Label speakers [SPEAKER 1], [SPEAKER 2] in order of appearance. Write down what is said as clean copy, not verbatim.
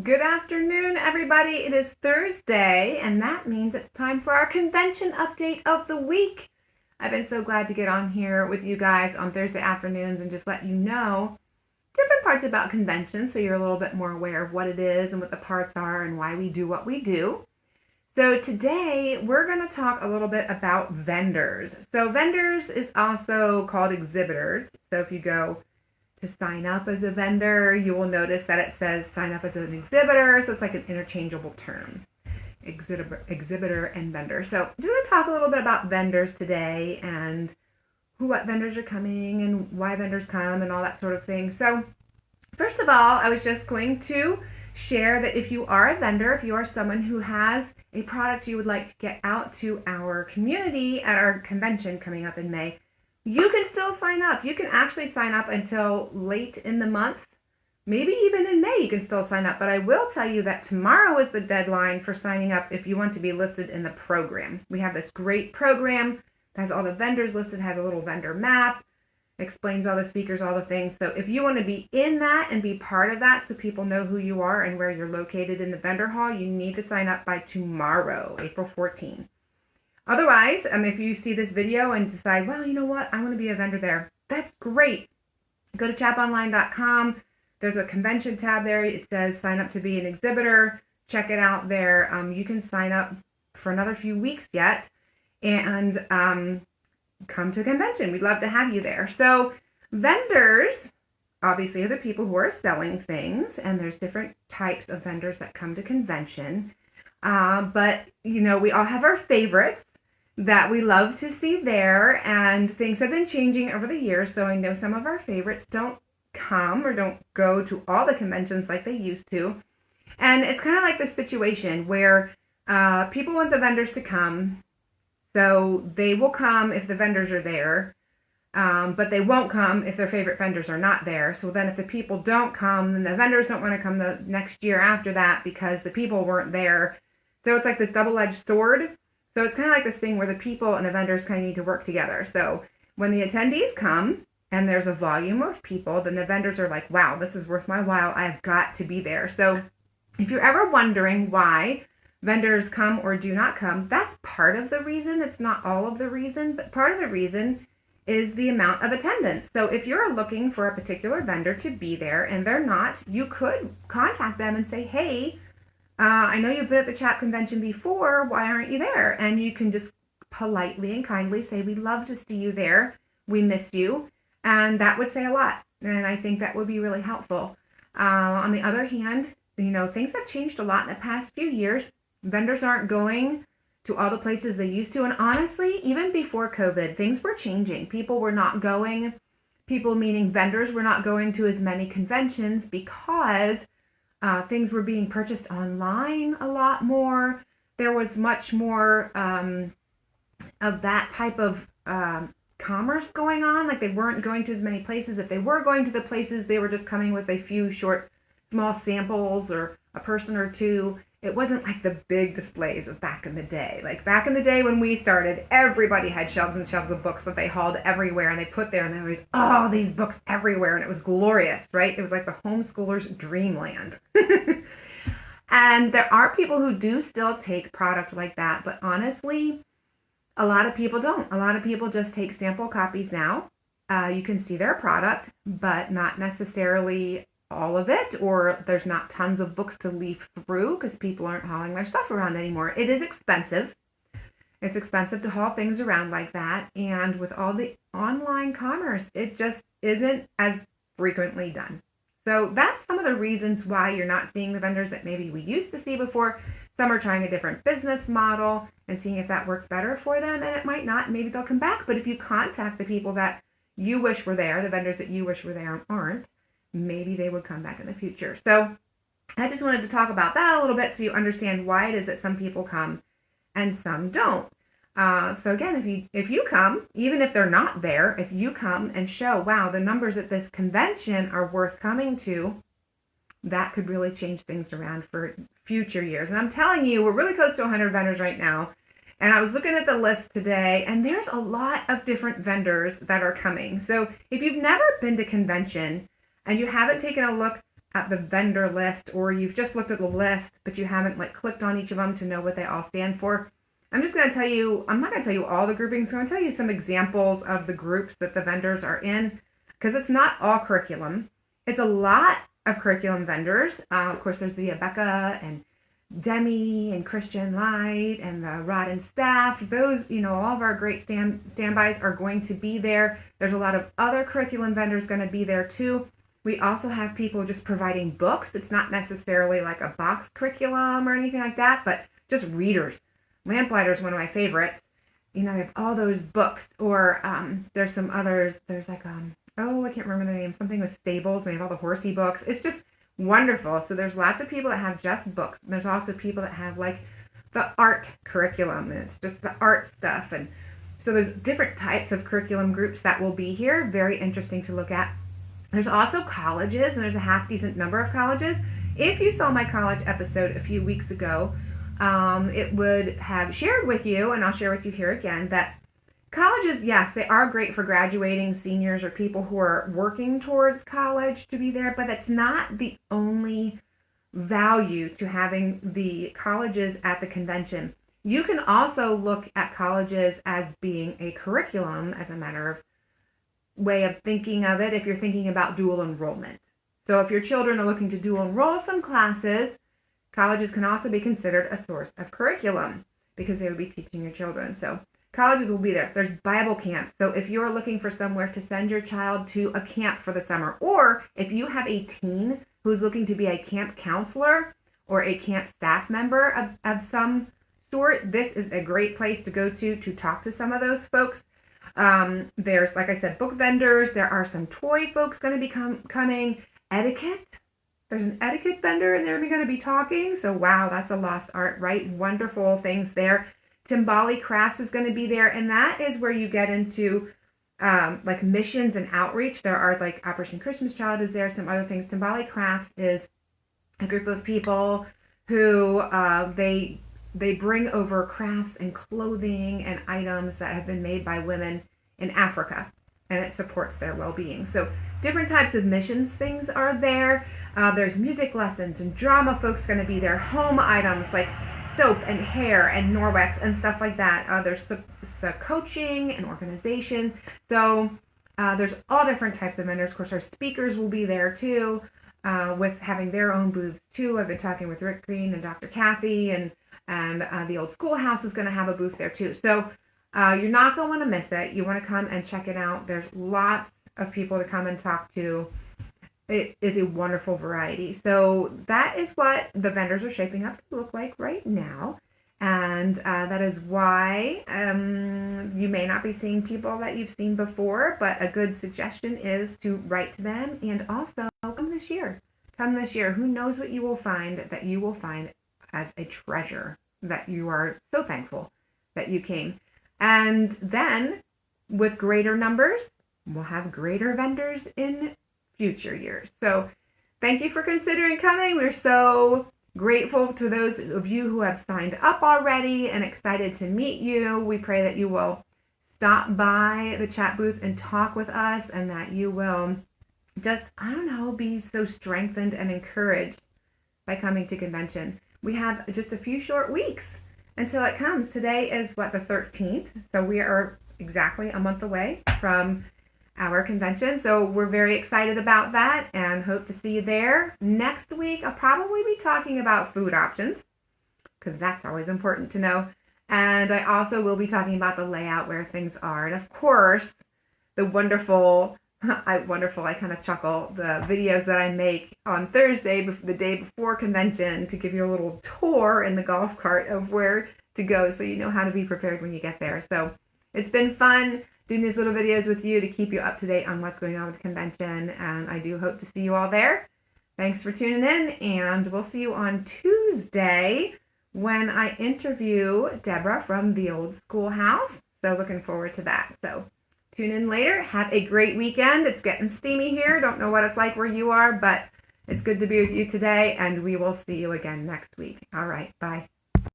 [SPEAKER 1] Good afternoon, everybody. It is Thursday, and that means it's time for our convention update of the week. I've been so glad to get on here with you guys on Thursday afternoons and just let you know different parts about convention so you're a little bit more aware of what it is and what the parts are and why we do what we do. So today we're going to talk a little bit about vendors. So vendors is also called exhibitors. So if you go to sign up as a vendor, you will notice that it says sign up as an exhibitor, so it's like an interchangeable term, exhibitor and vendor. So I'm just going to talk a little bit about vendors today and what vendors are coming and why vendors come and all that sort of thing. So first of all, I was just going to share that if you are a vendor, if you are someone who has a product you would like to get out to our community at our convention coming up in May, you can still sign up. You can actually sign up until late in the month. Maybe even in May you can still sign up. But I will tell you that tomorrow is the deadline for signing up if you want to be listed in the program. We have this great program that has all the vendors listed, has a little vendor map, explains all the speakers, all the things. So if you want to be in that and be part of that so people know who you are and where you're located in the vendor hall, you need to sign up by tomorrow, April 14th. Otherwise, if you see this video and decide, well, you know what, I want to be a vendor there, that's great. Go to chaponline.com. There's a convention tab there. It says sign up to be an exhibitor. Check it out there. You can sign up for another few weeks yet and come to a convention. We'd love to have you there. So vendors obviously are the people who are selling things, and there's different types of vendors that come to convention. But, we all have our favorites that we love to see there, and things have been changing over the years, so I know some of our favorites don't come or don't go to all the conventions like they used to. And it's kind of like this situation where people want the vendors to come, so they will come if the vendors are there, but they won't come if their favorite vendors are not there. So then if the people don't come, then the vendors don't want to come the next year after that because the people weren't there. So it's like this double-edged sword. So it's kind of like this thing where the people and the vendors kind of need to work together. So when the attendees come and there's a volume of people, then the vendors are like, wow, this is worth my while. I've got to be there. So if you're ever wondering why vendors come or do not come, that's part of the reason. It's not all of the reason, but part of the reason is the amount of attendance. So if you're looking for a particular vendor to be there and they're not, you could contact them and say, hey, I know you've been at the CHAP convention before, why aren't you there? And you can just politely and kindly say, we'd love to see you there, we miss you, and that would say a lot, and I think that would be really helpful. On the other hand, things have changed a lot in the past few years. Vendors aren't going to all the places they used to, and honestly, even before COVID, things were changing. People were not going, people meaning vendors were not going to as many conventions because things were being purchased online a lot more. There was much more of that type of commerce going on. Like they weren't going to as many places. If they were going to the places, they were just coming with a few short, small samples or a person or two. It wasn't like the big displays of back in the day. Like back in the day when we started, everybody had shelves and shelves of books that they hauled everywhere and they put there, and there was, oh, these books everywhere, and it was glorious, right? It was like the homeschooler's dreamland. And there are people who do still take product like that, but honestly, a lot of people don't. A lot of people just take sample copies now. You can see their product, but not necessarily all of it, or there's not tons of books to leaf through because people aren't hauling their stuff around anymore. It is expensive. It's expensive to haul things around like that, and with all the online commerce, it just isn't as frequently done. So that's some of the reasons why you're not seeing the vendors that maybe we used to see before. Some are trying a different business model and seeing if that works better for them, and it might not. Maybe they'll come back, but if you contact the people that you wish were there, the vendors that you wish were there aren't, maybe they would come back in the future. So I just wanted to talk about that a little bit so you understand why it is that some people come and some don't. So again, if you come, even if they're not there, if you come and show, wow, the numbers at this convention are worth coming to, that could really change things around for future years. And I'm telling you, we're really close to 100 vendors right now. And I was looking at the list today, and there's a lot of different vendors that are coming. So if you've never been to convention and you haven't taken a look at the vendor list, or you've just looked at the list, but you haven't like clicked on each of them to know what they all stand for, I'm just going to tell you, I'm not going to tell you all the groupings. I'm going to tell you some examples of the groups that the vendors are in, because it's not all curriculum. It's a lot of curriculum vendors. Of course, there's the Becca and Demi and Christian Light and the Rod and Staff. Those, all of our great standbys are going to be there. There's a lot of other curriculum vendors going to be there too. We also have people just providing books. It's not necessarily like a box curriculum or anything like that, but just readers. Lamplighter is one of my favorites. I have all those books. Or there's some others. There's like, I can't remember the name. Something with stables. They have all the horsey books. It's just wonderful. So there's lots of people that have just books. There's also people that have like the art curriculum. And it's just the art stuff. And so there's different types of curriculum groups that will be here. Very interesting to look at. There's also colleges, and there's a half decent number of colleges. If you saw my college episode a few weeks ago, it would have shared with you, and I'll share with you here again, that colleges, yes, they are great for graduating seniors or people who are working towards college to be there, but that's not the only value to having the colleges at the convention. You can also look at colleges as being a curriculum, as a matter of way of thinking of it, if you're thinking about dual enrollment. So if your children are looking to dual enroll some classes, colleges can also be considered a source of curriculum because they would be teaching your children. So colleges will be there. There's Bible camps. So if you're looking for somewhere to send your child to a camp for the summer, or if you have a teen who's looking to be a camp counselor or a camp staff member of some sort, this is a great place to go to talk to some of those folks. There's, like I said, book vendors. There are some toy folks going to be coming. Etiquette. There's an etiquette vendor, and they're going to be talking. So, wow, that's a lost art, right? Wonderful things there. Timbali Crafts is going to be there, and that is where you get into like missions and outreach. There are like Operation Christmas Child is there, some other things. Timbali Crafts is a group of people who they bring over crafts and clothing and items that have been made by women in Africa, and it supports their well-being. So different types of missions things are there. There's music lessons and drama folks going to be there. Home items like soap and hair and Norwex and stuff like that. There's coaching and organization. So there's all different types of vendors. Of course, our speakers will be there too, with having their own booths too. I've been talking with Rick Green and Dr. Kathy, and the old schoolhouse is going to have a booth there too. So you're not going to want to miss it. You want to come and check it out. There's lots of people to come and talk to. It is a wonderful variety. So that is what the vendors are shaping up to look like right now. And that is why you may not be seeing people that you've seen before, but a good suggestion is to write to them, and also come this year. Come this year. Who knows what you will find that you will find as a treasure, that you are so thankful that you came. And then with greater numbers, we'll have greater vendors in future years. So thank you for considering coming. We're so grateful to those of you who have signed up already and excited to meet you. We pray that you will stop by the chat booth and talk with us, and that you will just, be so strengthened and encouraged by coming to convention. We have just a few short weeks until it comes. Today is the 13th. So we are exactly a month away from our convention. So we're very excited about that and hope to see you there. Next week, I'll probably be talking about food options, because that's always important to know. And I also will be talking about the layout, where things are. And of course, the wonderful, I kind of chuckle, the videos that I make on Thursday, the day before convention, to give you a little tour in the golf cart of where to go, so you know how to be prepared when you get there. So it's been fun doing these little videos with you to keep you up to date on what's going on with the convention, and I do hope to see you all there. Thanks for tuning in, and we'll see you on Tuesday when I interview Deborah from the old schoolhouse. So looking forward to that. So tune in later. Have a great weekend. It's getting steamy here. Don't know what it's like where you are, but it's good to be with you today, and we will see you again next week. All right, bye.